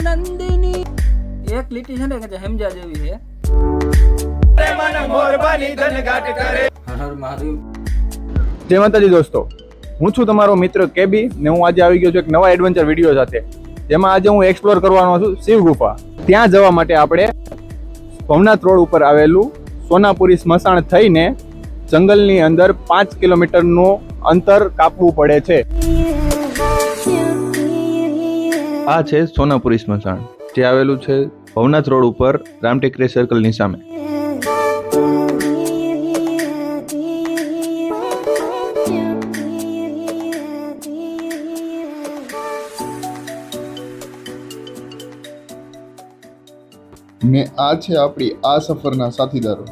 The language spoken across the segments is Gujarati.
નંદિની એક લીટી છે ને કે સમજા જેવી છે. મન મોરબાની ધનઘાટ કરે. હર હર મહાદેવ. જય માતાજી દોસ્તો, હું છું તમારો મિત્ર કેબી ને હું આજે આવી ગયો છું એક નવા એડવેન્ચર વિડીયો સાથે, જેમાં આજે હું એક્સપ્લોર કરવાનો છું શિવ ગુફા. ત્યાં જવા માટે આપણે ભવનાથ રોડ ઉપર આવેલું સોનાપુરી સ્મશાન થઈને જંગલની અંદર 5 કિલોમીટરનું અંતર કાપવું પડે છે. આ છે સોનાપુરી સ્મશાન, જે આવેલું છે ભવનાથ રોડ ઉપર રામટેકરી સર્કલની સામે. ને આ છે આપણી આ સફરના સાથીદારો.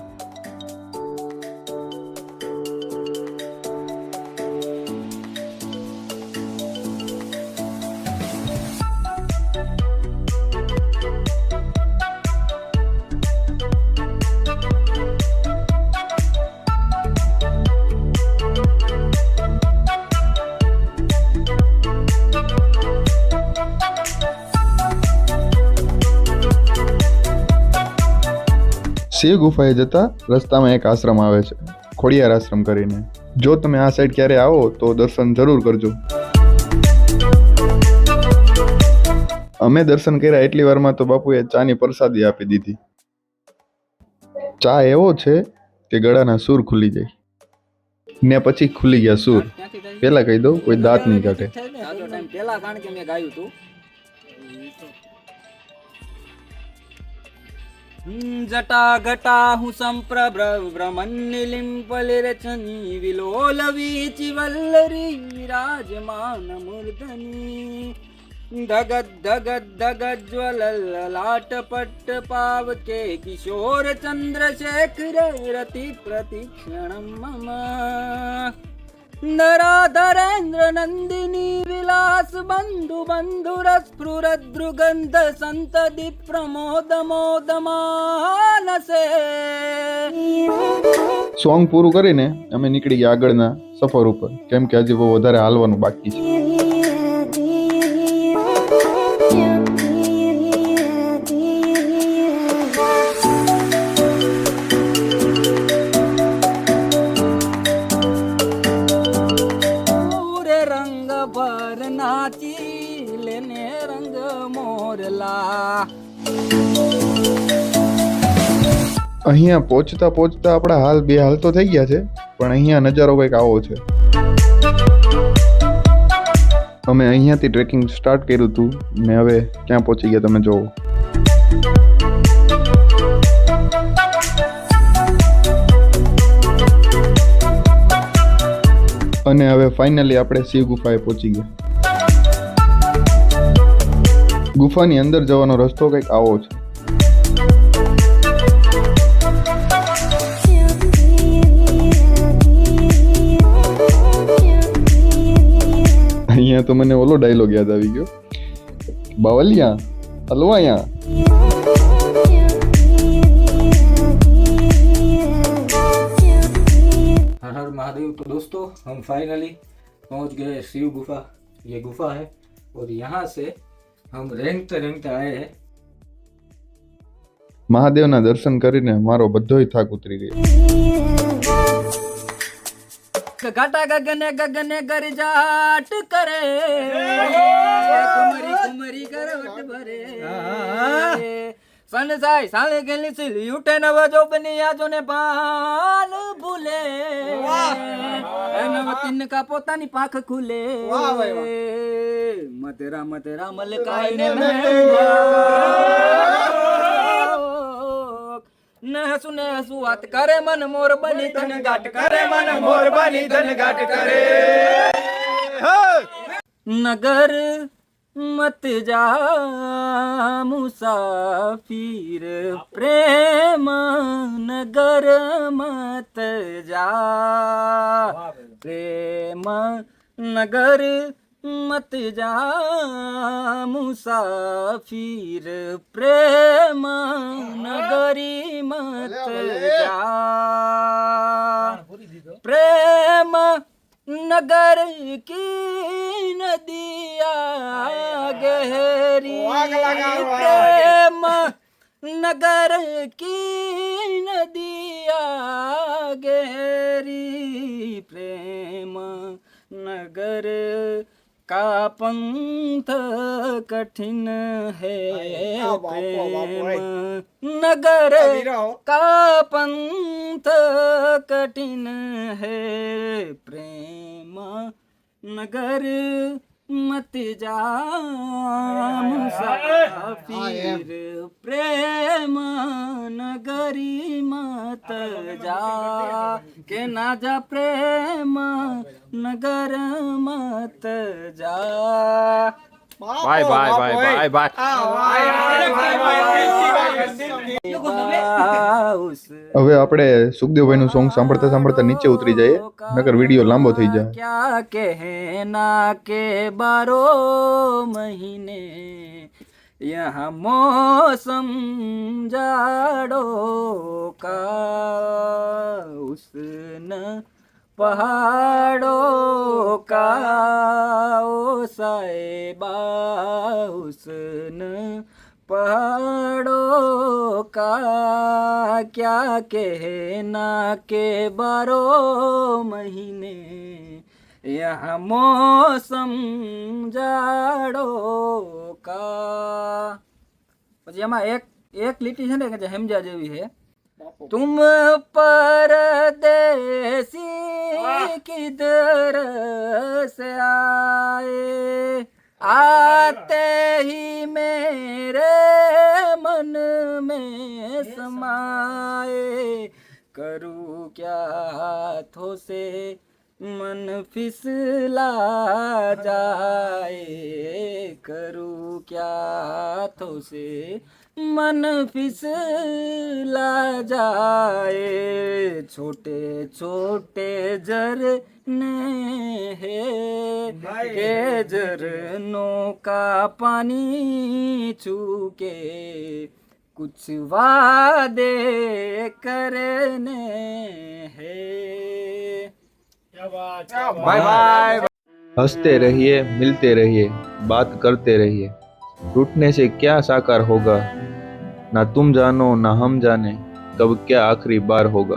શિવ ગુફાએ જતા રસ્તામાં એક આશ્રમ આવે છે, ખોડિયાર આશ્રમ કરીને. જો તમે આ સાઈડ ક્યારે આવો તો દર્શન જરૂર કરજો. અમે દર્શન કર્યા એટલી વારમાં તો બાપુએ ચાની પ્રસાદી આપી દીધી. ચા એવો છે કે ગળાના સૂર ખુલી જાય, ને પછી ખુલી ગયા સૂર. પેલા કહી દઉં, કોઈ દાંત નહીં કાઢે. પેલા કારણ કે મેં ગાયું હતું. જટા ઘટા હું સંપ્રભ્રમન્નિલિમ્પલિરચની વિલોલવીચિ વલ્લરી વિરાજમાન મૂર્ધની ધગત ધગત ધગત જ્વલલાટ પટ્ટ પાવકે કિશોર ચંદ્રશેખર રતિ પ્રતિક્ષણમ મમ નરાધરેન્દ્ર નંદિની વિલાસ બંધુ બંધુરસ્ફુરદ્રુગંધ સંતદિ પ્રમોદ મોદમાનસે. સોંગ પૂરું કરીને અમે નીકળી ગયા આગળના સફર ઉપર, કેમ કે હજી બહુ વધારે હાલવાનું બાકી છે. રંગ મોરલા. અહીંયા પહોંચતા આપણા હાલ બે હાલ તો થઈ ગયા છે, પણ અહીંયા નજારો કંઈક આવો છે. અમે અહીંયાથી ટ્રેકિંગ સ્ટાર્ટ કર્યું હતું ને હવે ક્યાં પહોંચી ગયા તમે જોવો. અને હવે ફાઇનલી આપણે શિવ ગુફાએ પહોંચી ગયા. ગુફાની અંદર જવાનો રસ્તો કંઈક આવો છે. અહીંયા તો મને ઓલો ડાયલોગ યાદ આવી ગયો, બાવલિયા હલવાયા. हर हर महादेव. तो दोस्तों, हम फाइनली पहुंच गए शिव गुफा. ये गुफा है और यहाँ से हम रेंगते रेंगते आए हैं. મહાદેવના દર્શન કરીને મારો બધોય થાક ઉતરી ગયો. ઘાટા ગગને ગગને ગરજાટ કરે, કુમરી કુમરી કરવટ ભરે. સનસાઈ સાલે ગેલી સિલી ઉઠે નવ જોબની આજો ને પાન ભૂલે. નવ તિન કા પોતાની પાંખ ખુલે. મતરા મતરા મલકાઈ ને નહસુ નહસુ વાત કરે મન મોર બની ધન ઘાટ કરે. મન મોરબાની ધનઘાટ કરે. નગર મત જા મુસાફિર પ્રેમ નગર મત જા પ્રેમ નગર મત જા મુસાફિર પ્રેમ નગરી મત જા પ્રેમ नगर की न नदिया गहरी प्रेम नगर की नदिया गहरी प्रेम नगर का पंथ कठिन है प्रेम नगर का पंथ कठिन है प्रेम नगर मत जा मुसाफिर प्रेम नगरी मत जा के ना जा प्रेम नगर मत जा bye bye bye bye bye હવે આપણે સુખદેવભાઈનું સોંગ સાંભળતા સાંભળતા નીચે ઉતરી જઈએ નકર વિડીયો લાંબો થઈ જાય क्या कहना के 12 महीने यहाँ मौसम जाड़ों का उसन पहाड़ों का ओ साहिबा हुस्न पहाड़ों का क्या कहना के 12 महीने यहाँ मौसम जाड़ों का પછી એમાં એક લીટી છે ને કે જે સમજા જેવી છે तुम परदेसी किधर से आए आते ही मेरे मन में समाए करूँ क्या हाथों से मन फिसला जाए करूँ क्या हाथों से मन फिसला जाए छोटे छोटे झरने हैं के झरनों का पानी छू के कुछ वादे करने हैं बाय बाय हंसते रहिए मिलते रहिए बात करते रहिए टूटने से क्या साकार होगा ना तुम जानो ना हम जाने कब क्या आखिरी बार होगा।